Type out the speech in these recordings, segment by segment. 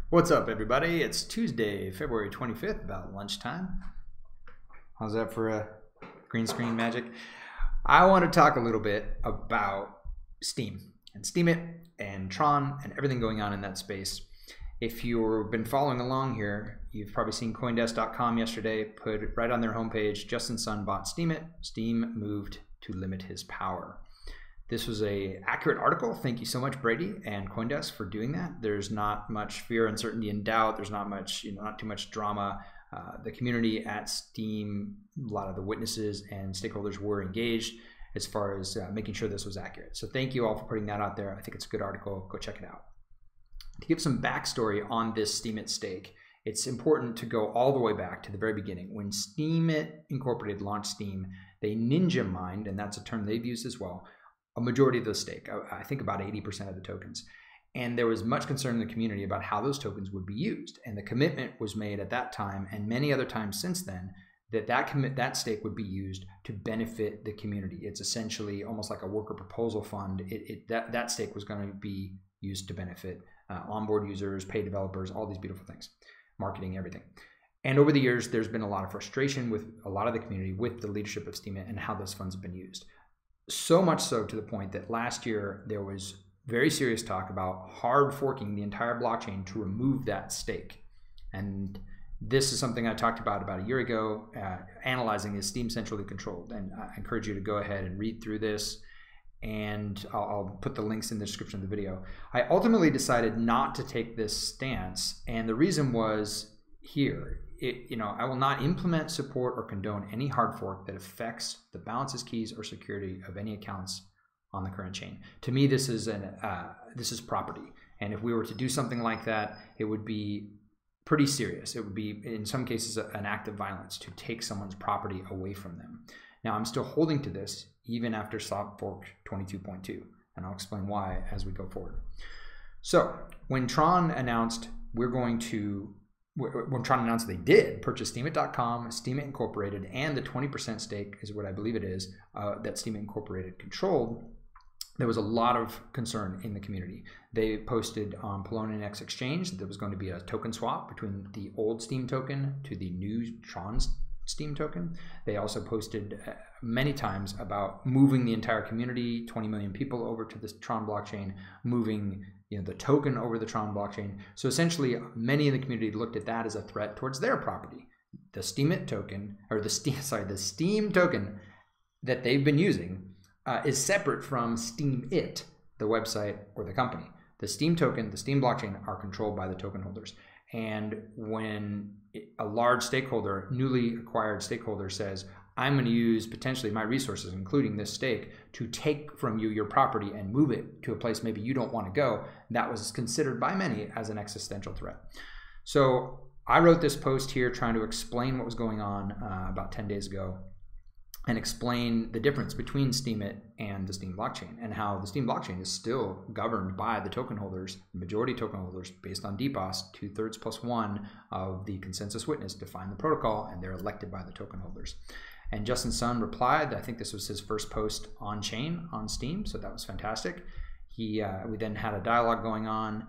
What's up, everybody? It's Tuesday, February 25th, about lunchtime. How's that for a green screen magic? I want to talk a little bit about Steem and Steemit and Tron and everything going on in that space. If you've been following along here, you've probably seen Coindesk.com yesterday put right on their homepage, Justin Sun bought Steemit, Steem moved to limit his power. This was an accurate article. Thank you so much, Brady and Coindesk, for doing that. There's not much fear, uncertainty, and doubt. There's not much, not too much drama. The community at Steem, a lot of the witnesses and stakeholders were engaged as far as making sure this was accurate. So thank you all for putting that out there. I think it's a good article. Go check it out. To give some backstory on this Steemit stake, it's important to go all the way back to the very beginning. When Steemit Incorporated launched Steem, they ninja mined, and that's a term they've used as well, a majority of the stake, I think about 80% of the tokens. And there was much concern in the community about how those tokens would be used. And the commitment was made at that time and many other times since then that stake would be used to benefit the community. It's essentially almost like a worker proposal fund. That stake was going to be used to benefit onboard users, pay developers, all these beautiful things, marketing, everything. And over the years, there's been a lot of frustration with a lot of the community with the leadership of Steemit and how those funds have been used. So much so to the point that last year there was very serious talk about hard forking the entire blockchain to remove that stake. And this is something I talked about a year ago, analyzing is Steem centrally controlled. And I encourage you to go ahead and read through this. And I'll put the links in the description of the video. I ultimately decided not to take this stance. And the reason was here. I will not implement, support, or condone any hard fork that affects the balances, keys, or security of any accounts on the current chain. To me, this is property, and if we were to do something like that, it would be pretty serious. It would be, in some cases, an act of violence to take someone's property away from them. Now, I'm still holding to this even after soft fork 22.2, and I'll explain why as we go forward. So, when Tron announced when Tron announced they did purchase Steemit.com, Steemit Incorporated, and the 20% stake is what I believe it is that Steemit Incorporated controlled, there was a lot of concern in the community. They posted on Poloniex Exchange that there was going to be a token swap between the old Steem token to the new Tron Steem token. They also posted many times about moving the entire community, 20 million people, over to the Tron blockchain, moving the token over the Tron blockchain. So essentially, many in the community looked at that as a threat towards their property. The Steemit token, or the Steem token that they've been using is separate from Steemit, the website or the company. The Steem token, the Steem blockchain, are controlled by the token holders. And when a large stakeholder, newly acquired stakeholder, says, I'm going to use potentially my resources, including this stake, to take from you your property and move it to a place maybe you don't want to go, that was considered by many as an existential threat. So I wrote this post here trying to explain what was going on about 10 days ago and explain the difference between Steemit and the Steem blockchain and how the Steem blockchain is still governed by the token holders, the majority token holders, based on DPoS, 2/3 + 1 of the consensus witness define the protocol, and they're elected by the token holders. And Justin Sun replied, I think this was his first post on chain on Steem, so that was fantastic. We then had a dialogue going on,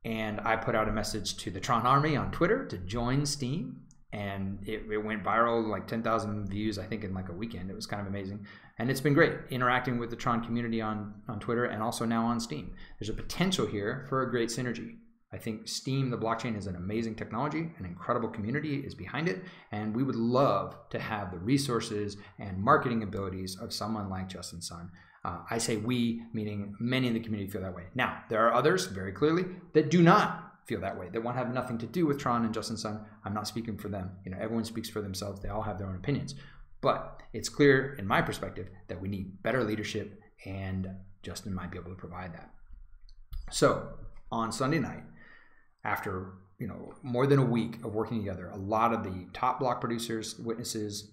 and I put out a message to the Tron Army on Twitter to join Steem, and it went viral, like 10,000 views, I think, in like a weekend. It was kind of amazing. And it's been great interacting with the Tron community on Twitter and also now on Steem. There's a potential here for a great synergy. I think Steem, the blockchain, is an amazing technology, an incredible community is behind it, and we would love to have the resources and marketing abilities of someone like Justin Sun. I say we, meaning many in the community feel that way. Now, there are others, very clearly, that do not feel that way, that want to have nothing to do with Tron and Justin Sun. I'm not speaking for them. Everyone speaks for themselves. They all have their own opinions. But it's clear, in my perspective, that we need better leadership, and Justin might be able to provide that. So, on Sunday night, after more than a week of working together, a lot of the top block producers, witnesses,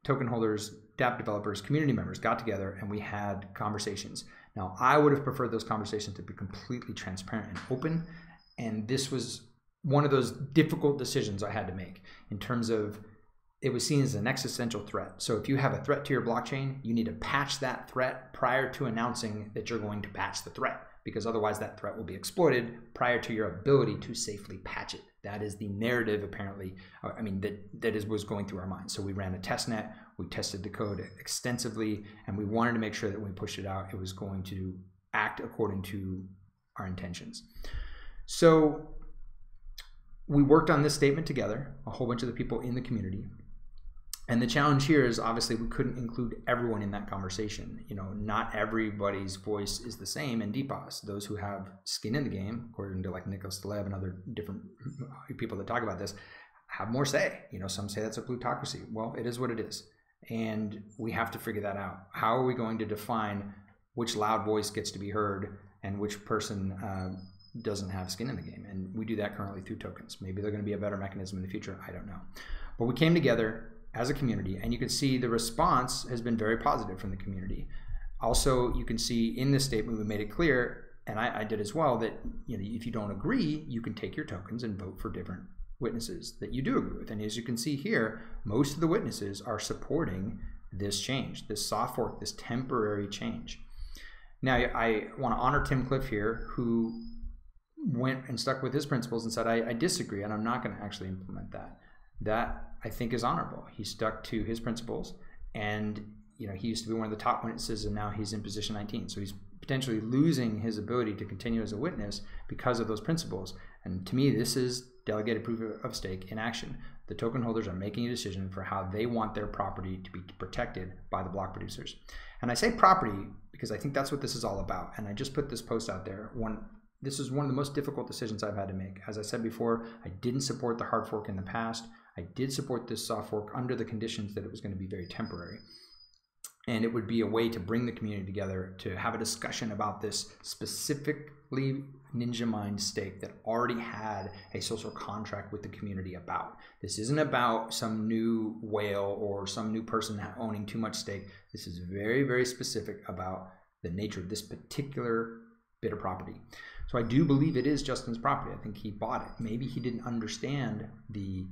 token holders, dApp developers, community members got together, and we had conversations. Now, I would have preferred those conversations to be completely transparent and open, and this was one of those difficult decisions I had to make in terms of it was seen as an existential threat. So if you have a threat to your blockchain, you need to patch that threat prior to announcing that you're going to patch the threat. because otherwise that threat will be exploited prior to your ability to safely patch it. That is the narrative, apparently, that was going through our minds. So we ran a test net, we tested the code extensively, and we wanted to make sure that when we pushed it out, it was going to act according to our intentions. So we worked on this statement together, a whole bunch of the people in the community. And the challenge here is obviously we couldn't include everyone in that conversation. Not everybody's voice is the same in DPoS. Those who have skin in the game, according to like Nicholas Taleb and other different people that talk about this, have more say. Some say that's a plutocracy. Well, it is what it is. And we have to figure that out. How are we going to define which loud voice gets to be heard and which person doesn't have skin in the game? And we do that currently through tokens. Maybe they're going to be a better mechanism in the future. I don't know. But we came together as a community, and you can see the response has been very positive from the community. Also, you can see in this statement we made it clear, and I did as well, that if you don't agree, you can take your tokens and vote for different witnesses that you do agree with. And as you can see here, most of the witnesses are supporting this change, this soft fork, this temporary change. Now, I want to honor Tim Cliff here, who went and stuck with his principles and said, I disagree, and I'm not going to actually implement that. That, I think, is honorable. He stuck to his principles, and he used to be one of the top witnesses, and now he's in position 19. So he's potentially losing his ability to continue as a witness because of those principles. And to me, this is delegated proof of stake in action. The token holders are making a decision for how they want their property to be protected by the block producers. And I say property because I think that's what this is all about. And I just put this post out there. This is one of the most difficult decisions I've had to make. As I said before, I didn't support the hard fork in the past. I did support this soft fork under the conditions that it was going to be very temporary. And it would be a way to bring the community together to have a discussion about this specifically Ninja Mind stake that already had a social contract with the community about. This isn't about some new whale or some new person owning too much stake. This is very, very specific about the nature of this particular bit of property. So I do believe it is Justin's property. I think he bought it. Maybe he didn't understand the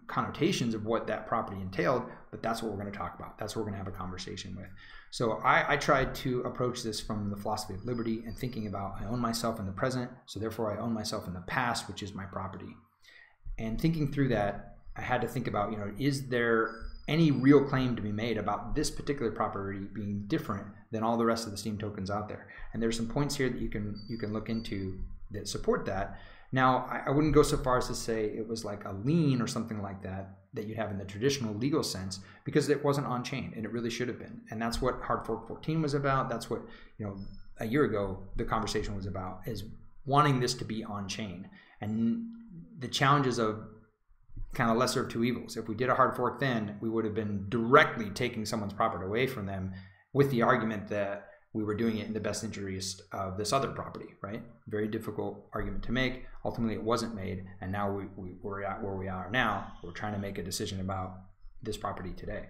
connotations of what that property entailed, but that's what we're going to talk about. That's what we're going to have a conversation with. So I tried to approach this from the philosophy of liberty and thinking about I own myself in the present, so therefore I own myself in the past, which is my property. And thinking through that, I had to think about, is there any real claim to be made about this particular property being different than all the rest of the Steem tokens out there? And there's some points here that you can look into that support that. Now, I wouldn't go so far as to say it was like a lien or something like that you'd have in the traditional legal sense, because it wasn't on chain, and it really should have been. And that's what Hard Fork 14 was about. That's what, a year ago the conversation was about, is wanting this to be on chain. And the challenges of kind of lesser of two evils. If we did a hard fork then, we would have been directly taking someone's property away from them with the argument that we were doing it in the best interest of this other property, right? Very difficult argument to make. Ultimately, it wasn't made, and now we're at where we are now. We're trying to make a decision about this property today.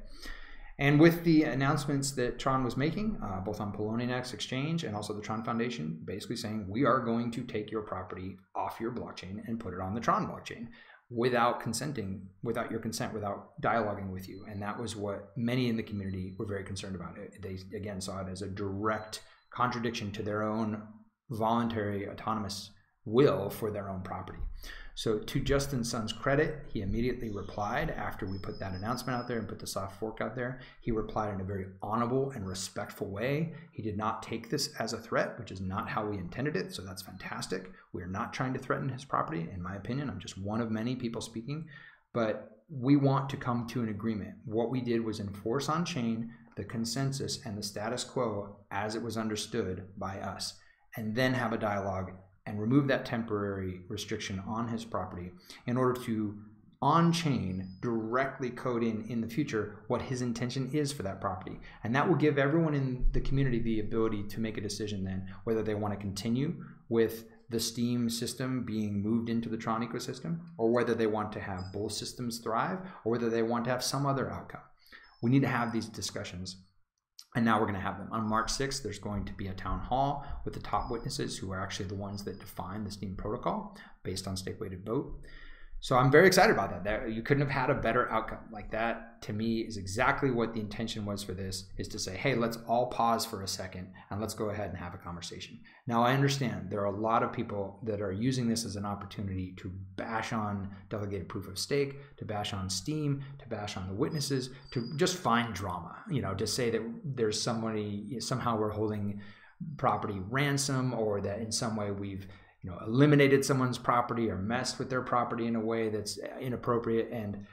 And with the announcements that Tron was making, both on Poloniex Exchange and also the Tron Foundation, basically saying we are going to take your property off your blockchain and put it on the Tron blockchain without your consent, without dialoguing with you. And that was what many in the community were very concerned about. They, again, saw it as a direct contradiction to their own voluntary, autonomous will for their own property. So to Justin Sun's credit, he immediately replied after we put that announcement out there and put the soft fork out there. He replied in a very honorable and respectful way. He did not take this as a threat, which is not how we intended it. So that's fantastic. We are not trying to threaten his property, in my opinion. I'm just one of many people speaking, but we want to come to an agreement. What we did was enforce on chain the consensus and the status quo as it was understood by us, and then have a dialogue and remove that temporary restriction on his property in order to, on-chain, directly code in the future what his intention is for that property. And that will give everyone in the community the ability to make a decision then, whether they want to continue with the Steem system being moved into the Tron ecosystem, or whether they want to have both systems thrive, or whether they want to have some other outcome. We need to have these discussions. And now we're going to have them. On March 6th, there's going to be a town hall with the top witnesses who are actually the ones that define the Steem protocol based on stake-weighted vote. So I'm very excited about that. You couldn't have had a better outcome. Like that, to me, is exactly what the intention was for this, is to say, hey, let's all pause for a second and let's go ahead and have a conversation. Now, I understand there are a lot of people that are using this as an opportunity to bash on delegated proof of stake, to bash on Steem, to bash on the witnesses, to just find drama, to say that there's somebody, somehow we're holding property ransom, or that in some way we've eliminated someone's property or messed with their property in a way that's inappropriate. And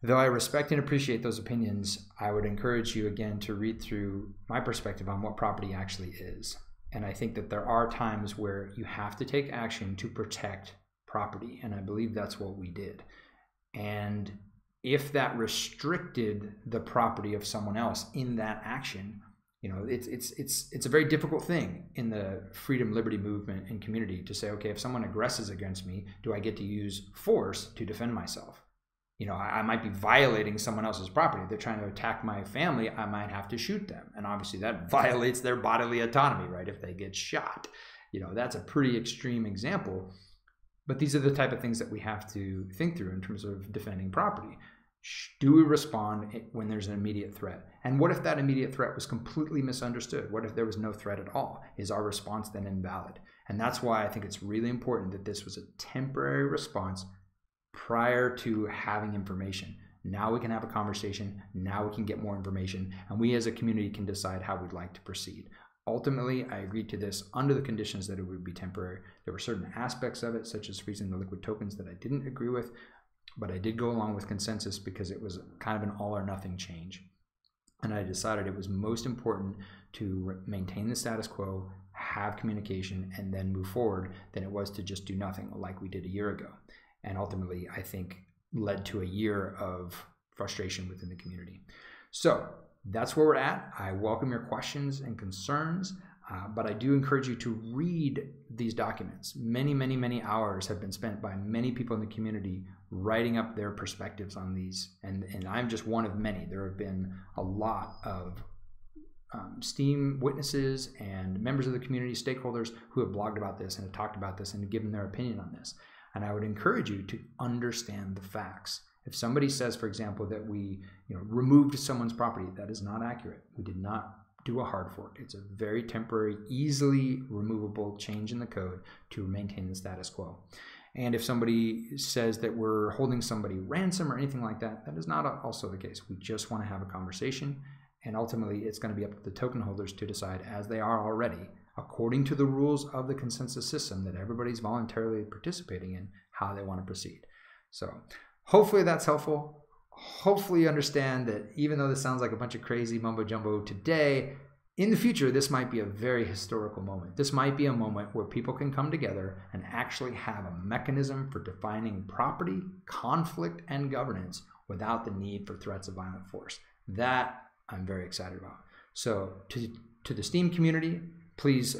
though I respect and appreciate those opinions, I would encourage you again to read through my perspective on what property actually is. And I think that there are times where you have to take action to protect property. And I believe that's what we did. And if that restricted the property of someone else in that action, it's a very difficult thing in the freedom, liberty movement and community to say, okay, if someone aggresses against me, do I get to use force to defend myself? I might be violating someone else's property. If they're trying to attack my family, I might have to shoot them. And obviously that violates their bodily autonomy, right? If they get shot, that's a pretty extreme example. But these are the type of things that we have to think through in terms of defending property. Do we respond when there's an immediate threat? And what if that immediate threat was completely misunderstood? What if there was no threat at all? Is our response then invalid? And that's why I think it's really important that this was a temporary response prior to having information. Now we can have a conversation. Now we can get more information. And we as a community can decide how we'd like to proceed. Ultimately, I agreed to this under the conditions that it would be temporary. There were certain aspects of it, such as freezing the liquid tokens, that I didn't agree with. But I did go along with consensus because it was kind of an all or nothing change. And I decided it was most important to maintain the status quo, have communication, and then move forward than it was to just do nothing like we did a year ago. And ultimately, I think, led to a year of frustration within the community. So that's where we're at. I welcome your questions and concerns. But I do encourage you to read these documents. Many hours have been spent by many people in the community writing up their perspectives on these. And I'm just one of many. There have been a lot of Steem witnesses and members of the community, stakeholders, who have blogged about this and have talked about this and have given their opinion on this. And I would encourage you to understand the facts. If somebody says, for example, that we removed someone's property, that is not accurate. We did not do a hard fork. It's a very temporary, easily removable change in the code to maintain the status quo. And if somebody says that we're holding somebody ransom or anything like that, that is not also the case. We just want to have a conversation, and ultimately it's going to be up to the token holders to decide, as they are already, according to the rules of the consensus system that everybody's voluntarily participating in, how they want to proceed. So hopefully that's helpful. Hopefully you understand that even though this sounds like a bunch of crazy mumbo jumbo today, in the future, this might be a very historical moment. This might be a moment where people can come together and actually have a mechanism for defining property, conflict, and governance without the need for threats of violent force. That I'm very excited about. So to the Steem community, please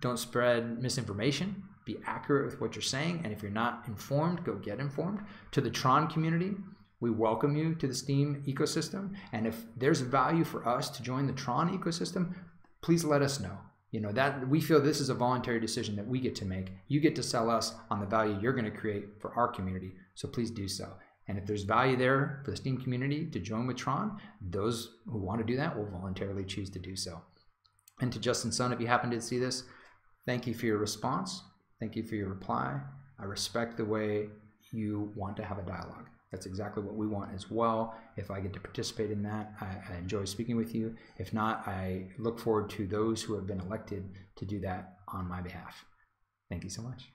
don't spread misinformation. Be accurate with what you're saying. And if you're not informed, go get informed. To the Tron community, we welcome you to the Steem ecosystem. And if there's value for us to join the Tron ecosystem, please let us know. That we feel this is a voluntary decision that we get to make. You get to sell us on the value you're going to create for our community. So please do so. And if there's value there for the Steem community to join with Tron, those who want to do that will voluntarily choose to do so. And to Justin Sun, if you happen to see this, thank you for your response. Thank you for your reply. I respect the way you want to have a dialogue. That's exactly what we want as well. If I get to participate in that, I enjoy speaking with you. If not, I look forward to those who have been elected to do that on my behalf. Thank you so much.